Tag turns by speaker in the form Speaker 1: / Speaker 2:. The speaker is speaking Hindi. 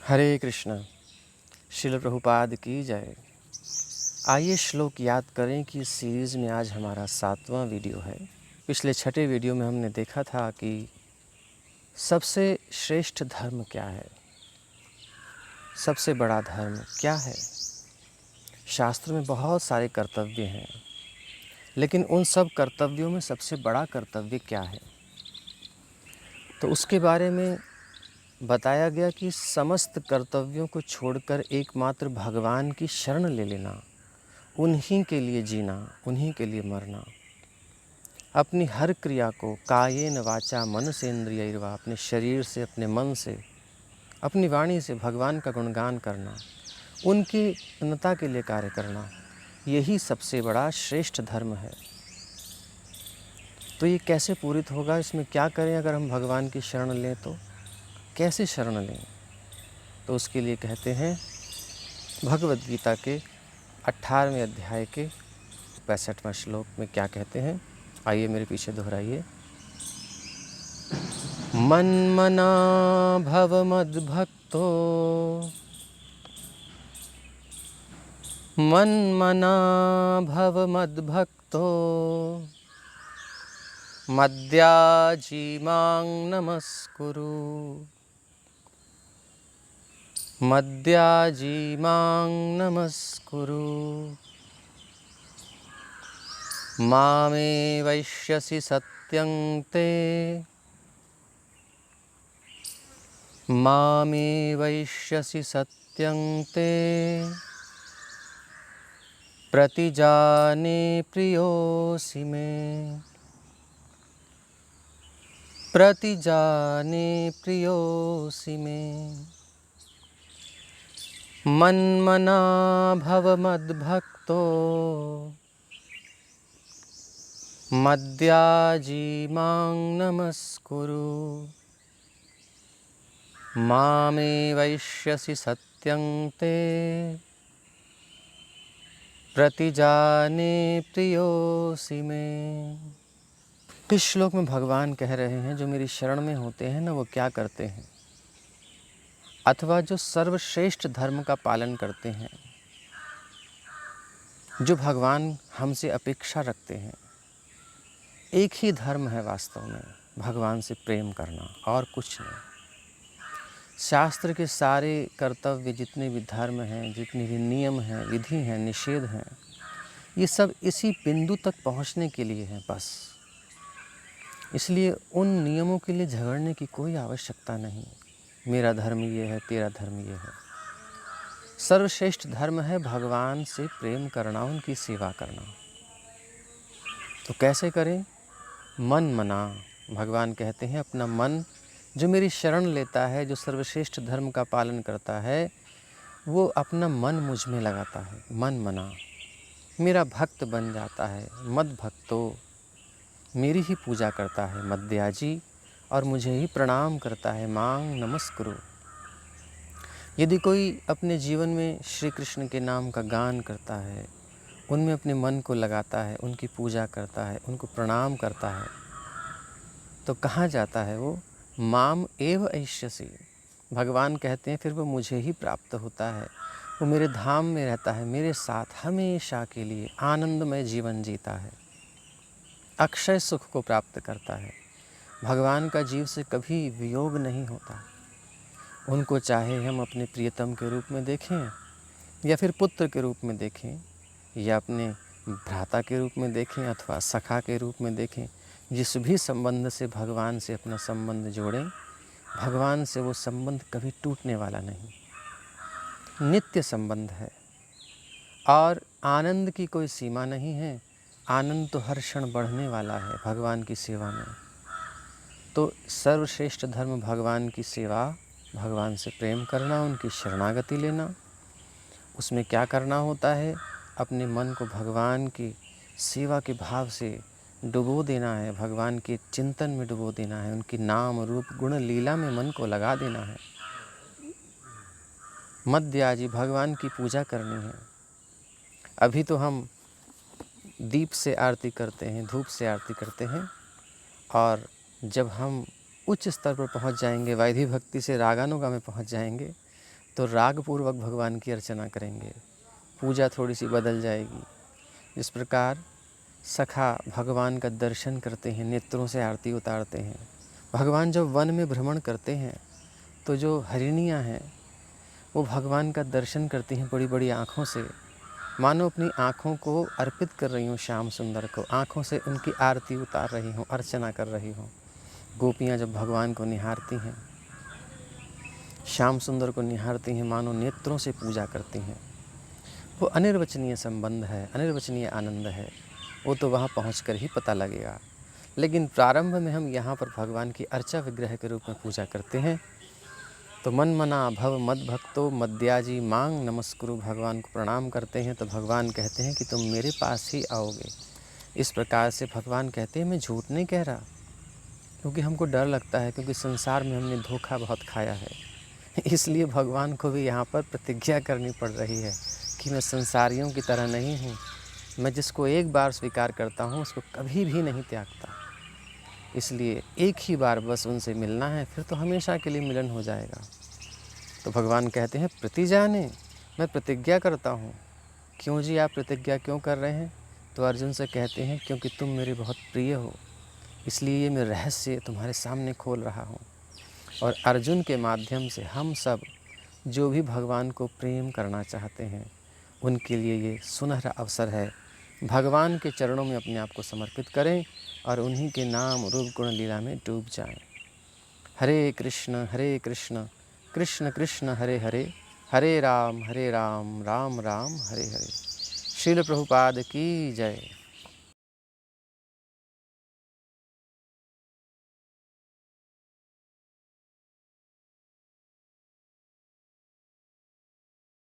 Speaker 1: हरे कृष्ण। श्रील प्रभुपाद की जय। आइए श्लोक याद करें कि इस सीरीज़ में आज हमारा 7वां वीडियो है। पिछले 6ठे वीडियो में हमने देखा था कि सबसे श्रेष्ठ धर्म क्या है, सबसे बड़ा धर्म क्या है। शास्त्र में बहुत सारे कर्तव्य हैं, लेकिन उन सब कर्तव्यों में सबसे बड़ा कर्तव्य क्या है, तो उसके बारे में बताया गया कि समस्त कर्तव्यों को छोड़कर एकमात्र भगवान की शरण ले लेना, उन्हीं के लिए जीना, उन्हीं के लिए मरना, अपनी हर क्रिया को कायेन वाचा मनसेन्द्रियैर्वा, अपने शरीर से, अपने मन से, अपनी वाणी से भगवान का गुणगान करना, उनकी प्रसन्नता के लिए कार्य करना, यही सबसे बड़ा श्रेष्ठ धर्म है। तो ये कैसे पूरित होगा, इसमें क्या करें अगर हम भगवान की शरण लें तो कैसे शरण लें? तो उसके लिए कहते हैं भगवद गीता के 18वें अध्याय के 65वां श्लोक में क्या कहते हैं, आइए मेरे पीछे दोहराइए। मन्मना भव मद्भक्तो, मन्मना भव मद्भक्तो, मद्याजी मां नमस्कुरु, मद्याजी मां नमस्कुरु, मामे वैश्यसि सत्यं ते, मामे वैश्यसि सत्यं ते, प्रतिजाने प्रियोऽसि मे, प्रतिजाने प्रियोऽसि मे। मन्मना भव मद्भक्तो, मद्याजी मां नमस्कुरु, मामे वैश्यसि सत्यं ते, प्रतिजाने प्रियोऽसि मे। इस श्लोक में भगवान कह रहे हैं जो मेरी शरण में होते हैं ना, वो क्या करते हैं, अथवा जो सर्वश्रेष्ठ धर्म का पालन करते हैं, जो भगवान हमसे अपेक्षा रखते हैं। एक ही धर्म है वास्तव में, भगवान से प्रेम करना, और कुछ नहीं। शास्त्र के सारे कर्तव्य, जितने भी धर्म हैं, जितने भी नियम हैं, विधि हैं, निषेध हैं, ये सब इसी बिंदु तक पहुंचने के लिए हैं बस। इसलिए उन नियमों के लिए झगड़ने की कोई आवश्यकता नहीं। मेरा धर्म ये है, तेरा धर्म ये है। सर्वश्रेष्ठ धर्म है भगवान से प्रेम करना, उनकी सेवा करना। तो कैसे करें? मन मना, भगवान कहते हैं अपना मन जो मेरी शरण लेता है, जो सर्वश्रेष्ठ धर्म का पालन करता है, वो अपना मन मुझ में लगाता है। मन मना, मेरा भक्त बन जाता है। मद भक्तो, मेरी ही पूजा करता है। मद्याजी, और मुझे ही प्रणाम करता है। मांग नमस्कुरु। यदि कोई अपने जीवन में श्री कृष्ण के नाम का गान करता है, उनमें अपने मन को लगाता है, उनकी पूजा करता है, उनको प्रणाम करता है, तो कहाँ जाता है वो? माम एव ऐष्यसि, भगवान कहते हैं फिर वो मुझे ही प्राप्त होता है। वो मेरे धाम में रहता है, मेरे साथ हमेशा के लिए आनंदमय जीवन जीता है, अक्षय सुख को प्राप्त करता है। भगवान का जीव से कभी वियोग नहीं होता। उनको चाहे हम अपने प्रियतम के रूप में देखें, या फिर पुत्र के रूप में देखें, या अपने भ्राता के रूप में देखें, अथवा सखा के रूप में देखें, जिस भी संबंध से भगवान से अपना संबंध जोड़ें, भगवान से वो संबंध कभी टूटने वाला नहीं, नित्य संबंध है। और आनंद की कोई सीमा नहीं है। आनंद तो हर क्षण बढ़ने वाला है भगवान की सेवा में। तो सर्वश्रेष्ठ धर्म भगवान की सेवा, भगवान से प्रेम करना, उनकी शरणागति लेना। उसमें क्या करना होता है? अपने मन को भगवान की सेवा के भाव से डुबो देना है, भगवान के चिंतन में डुबो देना है, उनकी नाम रूप गुण लीला में मन को लगा देना है। मद्याजी, भगवान की पूजा करनी है। अभी तो हम दीप से आरती करते हैं, धूप से आरती करते हैं, और जब हम उच्च स्तर पर पहुंच जाएंगे, वैधि भक्ति से रागानुगा में पहुंच जाएंगे, तो रागपूर्वक भगवान की अर्चना करेंगे, पूजा थोड़ी सी बदल जाएगी। जिस प्रकार सखा भगवान का दर्शन करते हैं, नेत्रों से आरती उतारते हैं। भगवान जब वन में भ्रमण करते हैं तो जो हरिणियाँ हैं वो भगवान का दर्शन करती हैं बड़ी बड़ी आँखों से, मानो अपनी आँखों को अर्पित कर रही हूँ श्याम सुंदर को, आँखों से उनकी आरती उतार रही हूँ, अर्चना कर रही हूँ। गोपियाँ जब भगवान को निहारती हैं, श्याम सुंदर को निहारती हैं, मानो नेत्रों से पूजा करती हैं। वो अनिर्वचनीय संबंध है, अनिर्वचनीय आनंद है, वो तो वहाँ पहुँचकर ही पता लगेगा। लेकिन प्रारंभ में हम यहाँ पर भगवान की अर्चा विग्रह के रूप में पूजा करते हैं। तो मन मना भव मद भक्तो मद्याजी मांग नमस्कुरु, भगवान को प्रणाम करते हैं तो भगवान कहते हैं कि तुम मेरे पास ही आओगे। इस प्रकार से भगवान कहते हैं मैं झूठ नहीं कह रहा, क्योंकि हमको डर लगता है, क्योंकि संसार में हमने धोखा बहुत खाया है। इसलिए भगवान को भी यहाँ पर प्रतिज्ञा करनी पड़ रही है कि मैं संसारियों की तरह नहीं हूँ। मैं जिसको एक बार स्वीकार करता हूँ उसको कभी भी नहीं त्यागता। इसलिए एक ही बार बस उनसे मिलना है, फिर तो हमेशा के लिए मिलन हो जाएगा। तो भगवान कहते हैं प्रतिजाने, मैं प्रतिज्ञा करता हूँ। क्यों जी आप प्रतिज्ञा क्यों कर रहे हैं? तो अर्जुन से कहते हैं क्योंकि तुम मेरे बहुत प्रिय हो, इसलिए ये मैं रहस्य तुम्हारे सामने खोल रहा हूँ। और अर्जुन के माध्यम से हम सब जो भी भगवान को प्रेम करना चाहते हैं उनके लिए ये सुनहरा अवसर है। भगवान के चरणों में अपने आप को समर्पित करें और उन्हीं के नाम रूप गुण लीला में डूब जाएं। हरे कृष्ण कृष्ण कृष्ण हरे हरे, हरे राम राम राम हरे हरे। श्रील प्रभुपाद की जय।